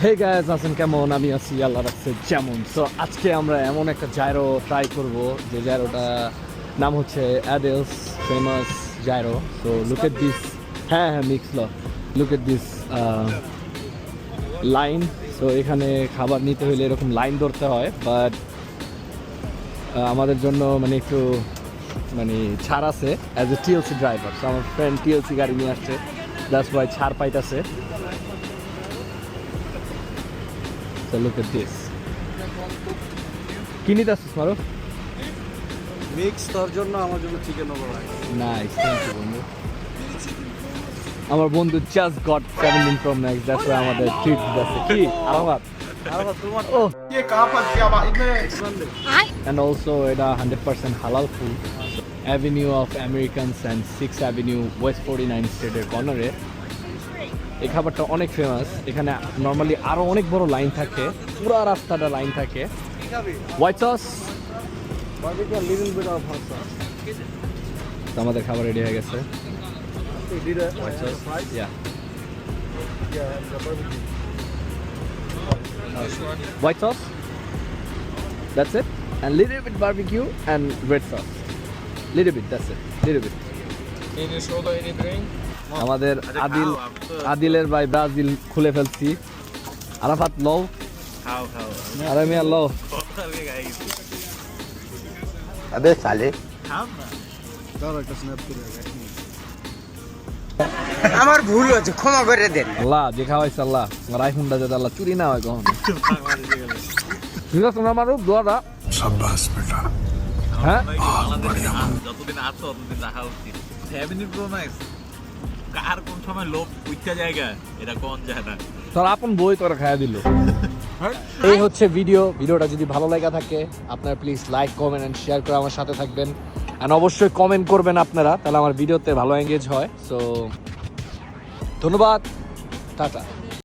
Hey guys, আছেন কেমন? আমি আছি আল্লাহ রাখছে যেমন। সো আজকে আমরা এমন একটা জাইরো ট্রাই করব যে জাইরোটা নাম হচ্ছে Adel's famous gyro. So look at this. হ্যাঁ হ্যাঁ, মিক্স ল। Look at this line. So এখানে খাবার নিতে হলে এরকম লাইন ধরতে হয়, বাট আমাদের জন্য মানে একটু মানে ছাড় আছে as a TLC driver. So আমার ফ্রেন্ড টিএলসি গাড়ি নিয়ে আসছে, দ্যাটস ওয়াই ছাড় পাইতেছে। So look at this. কি নিতে আসছিস মারো? মিক্স তোর জন্য, আমার জন্য chicken over rice. Nice, thank you বন্ধু। আমার বন্ধু just got 17 Pro Max, that's why আমাদের ট্রিট দিচ্ছে। কি আরামাত আরে তোমার ও ये कहां फंस गया भाई इतने এন্ড অলসো এটা 100% হালাল food. Avenue of Americans and 6th avenue West 49 স্ট্রিটের কর্নারে এই খাবারটা অনেক ফেমাস। এখানে নর্মালি আরো অনেক বড় লাইন থাকে, পুরো রাস্তাটা লাইন থাকে। White sauce, barbecue little bit of hot sauce. আমাদের খাবার রেডি হয়ে গেছে। You did a white sauce fries? Yeah. Yeah, the barbecue. White sauce, that's it, and little bit barbecue and red sauce, little bit, that's it, little bit. Any soda, any drink? আমাদের আদিলের ভাই Brazil খুলে ফেলছি। আরাফাত লও, খাও আর আমি আর লও। अबे साले দাও একটা স্ন্যাপ করে আমার ভুল হয়েছে, ক্ষমা করে দেন। আল্লাহ যে খাওয়াইছে আল্লাহ, আমার আইফোনটা যাতে আল্লাহ চুরি না হয় কখন। ঠিক আছে, তোমরা মারো দোয়াটা। शाबाश बेटा। হ্যাঁ যতদিন আছো ততদিন দেখা উচিত। 17 Pro Max কার কোন সময় লোভ উঠতে জায়গা এটা কোন যায় না। তোর আপন বই তোরা খাইয়া দিল। এই হচ্ছে ভিডিওটা যদি ভালো লাগা থাকে আপনারা please like, comment and share করে আমার সাথে থাকবেন। এন্ড অবশ্যই কমেন্ট করবেন আপনারা, তাহলে আমার ভিডিওতে ভালো এঙ্গেজ হয়। সো ধন্যবাদ, টাটা।